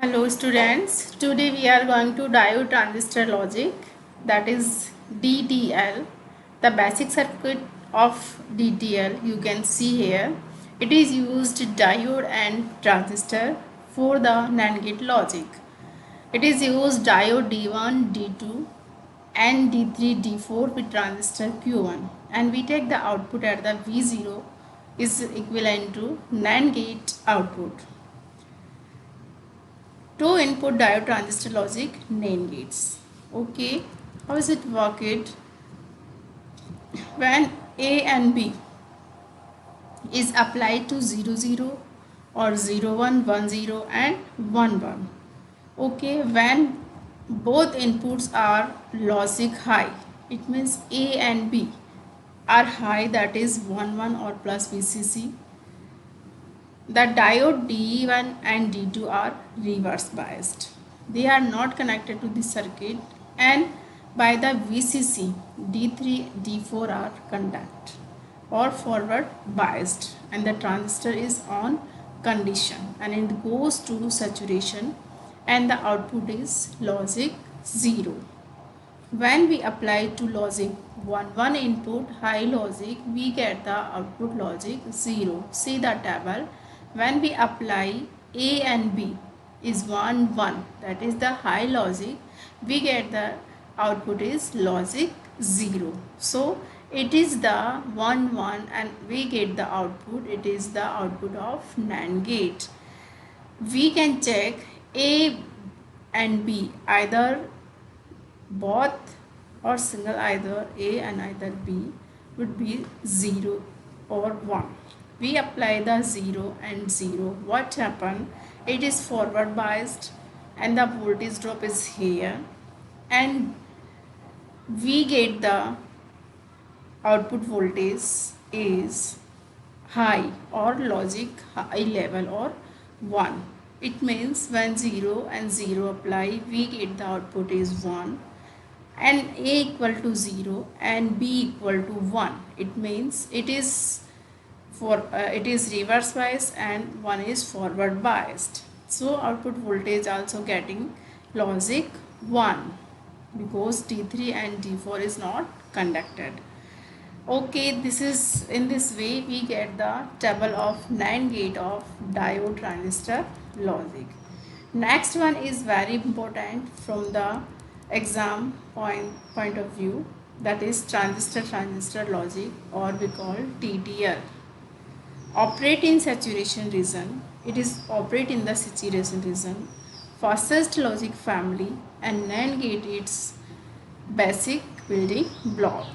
Hello students, today we are going to diode transistor logic, that is DTL, the basic circuit of DTL you can see here. It is used diode and transistor for the NAND gate logic. It is used diode D1, D2 and D3, D4 with transistor Q1, and we take the output at the V0 is equivalent to NAND gate output. Two input diode transistor logic NAND gates. Okay, how is it work it? When A and B is applied to 0 0 or 0 1 1 0 and 1 1. Okay, when both inputs are logic high, it means A and B are high, that is 1 1 or plus VCC. The diode D1 and D2 are reverse biased. They are not connected to the circuit, and by the VCC, D3, D4 are contact or forward biased, and the transistor is on condition and it goes to saturation and the output is logic 0. When we apply to logic 1 input high logic, we get the output logic 0. See the table. When we apply A and B is 1 1, that is the high logic, we get the output is logic 0. So it is the 1 1 and we get the output, it is the output of NAND gate. We can check A and B, either both or single, either A and either B would be 0 or 1. We apply the 0 and 0. What happened? It is forward biased and the voltage drop is here, and we get the output voltage is high or logic high level or 1. It means when 0 and 0 apply, we get the output is 1, and A equal to 0 and B equal to 1. It means it is reverse biased and 1 is forward biased. So output voltage also getting logic 1 because D3 and D4 is not conducted. Okay, this is in this way we get the table of NAND gate of diode transistor logic. Next one is very important from the exam point of view, that is transistor logic, or we call TTL. Operate in saturation region. It is operate in the saturation region. Fastest logic family, and NAND gate its basic building block.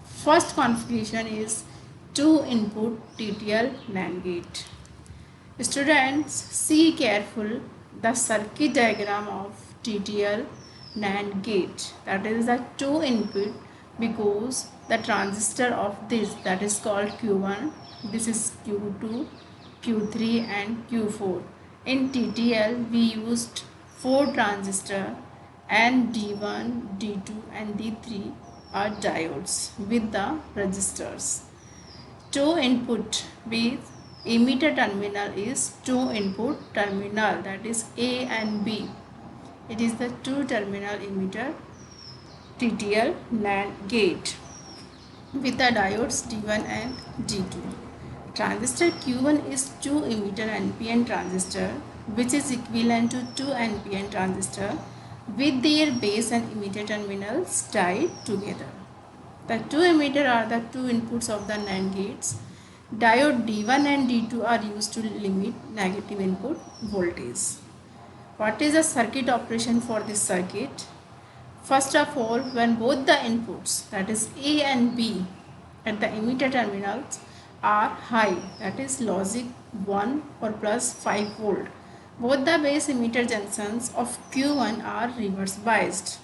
First configuration is 2 input TTL NAND gate. Students, see careful the circuit diagram of TTL NAND gate, that is the 2 input, because the transistor of this, that is called Q1, this is Q2, Q3 and Q4. In TTL we used 4 transistor, and D1, D2 and D3 are diodes with the resistors. 2 input with emitter terminal is 2 input terminal, that is A and B. It is the 2 terminal emitter TTL NAND gate with the diodes D1 and D2. Transistor Q1 is 2 emitter NPN transistor, which is equivalent to 2 NPN transistor with their base and emitter terminals tied together. The 2 emitter are the 2 inputs of the NAND gates. Diode D1 and D2 are used to limit negative input voltage. What is the circuit operation for this circuit? First of all, when both the inputs, that is A and B, at the emitter terminals are high, that is logic 1 or plus 5 volt, both the base emitter junctions of Q1 are reverse biased.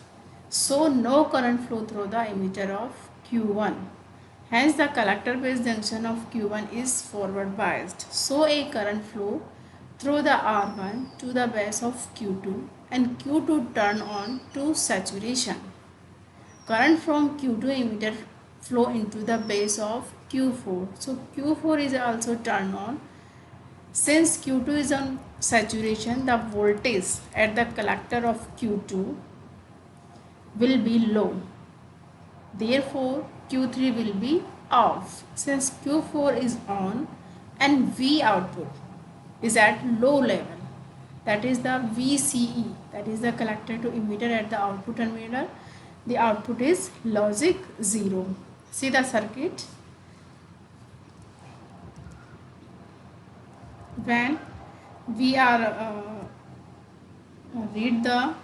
So no current flow through the emitter of Q1. Hence the collector base junction of Q1 is forward biased. So a current flow through the R1 to the base of Q2, and Q2 turn on to saturation. Current from Q2 emitter flow into the base of Q4. So Q4 is also turned on. Since Q2 is on saturation, the voltage at the collector of Q2 will be low. Therefore, Q3 will be off. Since Q4 is on and V output is at low level, that is the VCE, that is the collector to emitter at the output terminal, the output is logic 0. See the circuit. When we are read the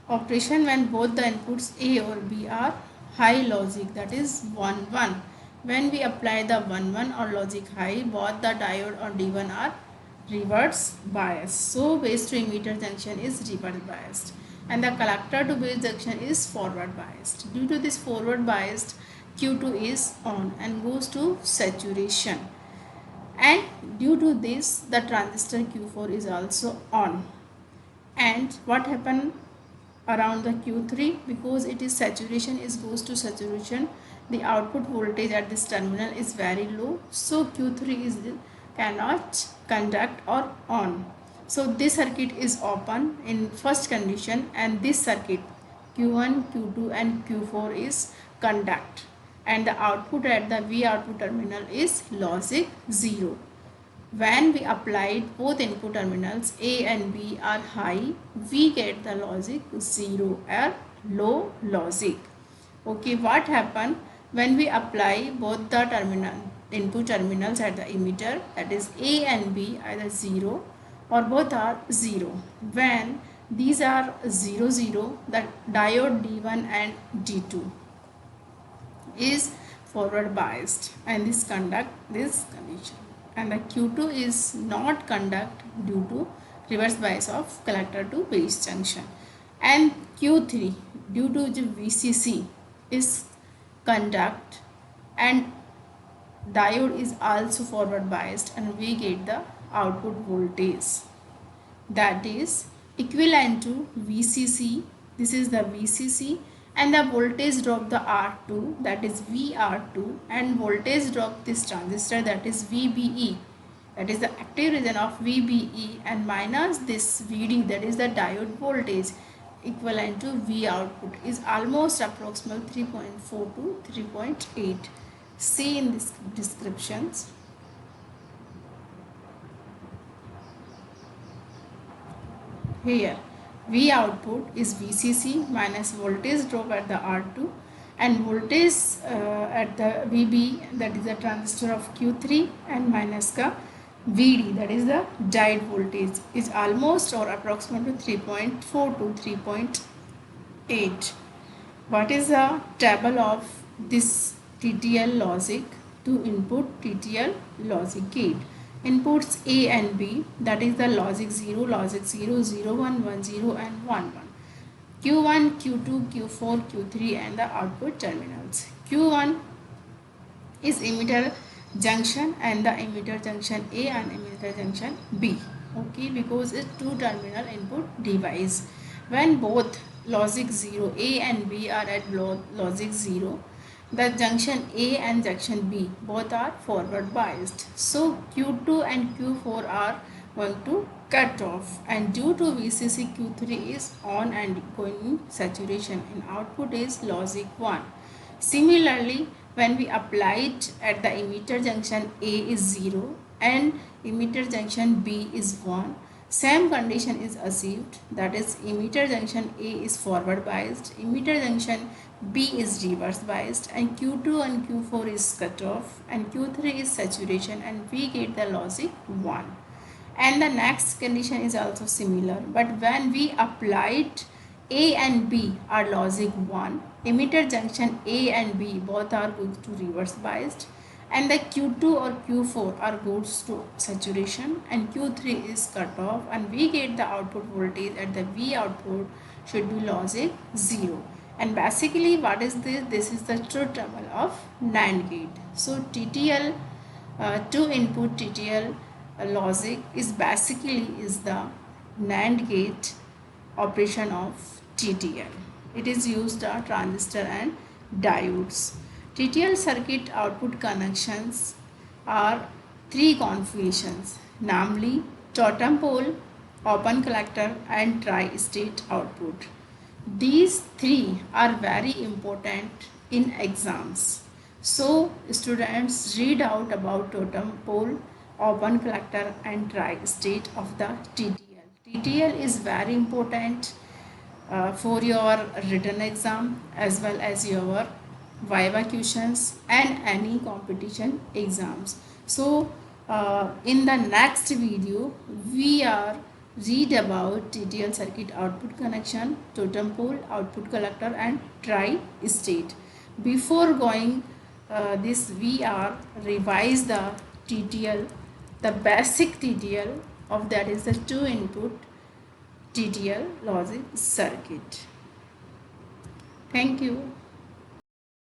operation when both the inputs A or B are high logic, that is 1 1. When we apply the 1 1 or logic high, both the diode or D1 are reverse biased. So base to emitter junction is reverse biased and the collector to base junction is forward biased. Due to this forward biased, Q2 is on and goes to saturation, and due to this the transistor Q4 is also on. And what happened around the Q3, because it is saturation, is goes to saturation, the output voltage at this terminal is very low, so Q3 is cannot conduct or on. So this circuit is open in first condition and this circuit Q1, Q2 and Q4 is conduct, and the output at the V output terminal is logic 0. When we applied both input terminals A and B are high, we get the logic 0 or low logic. Okay, what happened when we apply both the input terminals at the emitter, that is A and B, either 0 or both are 0. When these are 0 0, the diode D1 and D2 is forward biased and this conduct this condition, and the Q2 is not conduct due to reverse bias of collector to base junction, and Q3 due to the VCC is conduct and diode is also forward biased, and we get the output voltage that is equivalent to VCC. This is the VCC, and the voltage drop the R2, that is VR2, and voltage drop this transistor, that is VBE, that is the active region of VBE, and minus this VD, that is the diode voltage, equivalent to V output, is almost approximately 3.4 to 3.8. See in this descriptions. Here V output is VCC minus voltage drop at the R2 and voltage at the VB, that is the transistor of Q3, and minus ka VD, that is the diode voltage, is almost or approximately 3.4 to 3.8. What is the table of this TTL logic? To input TTL logic gate. Inputs A and B, that is the logic 0, 0, 1, 1, 0 and 1, 1. Q1, Q2, Q4, Q3 and the output terminals. Q1 is emitter junction and the emitter junction A and emitter junction B. Okay, because it's two terminal input device. When both logic 0 A and B are at logic 0, the junction A and junction B both are forward biased. So Q2 and Q4 are going to cut off, and due to VCC, Q3 is on and going in saturation and output is logic 1. Similarly, when we apply it at the emitter junction A is 0 and emitter junction B is 1, same condition is achieved, that is emitter junction A is forward biased, emitter junction B is reverse biased, and Q2 and Q4 is cut off and Q3 is saturation, and we get the logic 1. And the next condition is also similar, but when we applied A and B are logic 1, emitter junction A and B both are going to reverse biased, and the Q2 or Q4 are goes to saturation and Q3 is cut off, and we get the output voltage at the V output should be logic 0. And basically what is this? This is the truth table of NAND gate. So TTL, two input TTL logic is basically is the NAND gate operation of TTL. It is used a transistor and diodes. TTL circuit output connections are three configurations, namely totem pole, open collector and tri-state output. These three are very important in exams. So students read out about totem pole, open collector and tri-state of the TTL. TTL is very important for your written exam as well as your viva questions and any competition exams. So in the next video we are read about TTL circuit output connection, totem pole, output collector and tri-state. Before going this we are revise the TTL, the basic TTL of that is the two input TTL logic circuit. Thank you.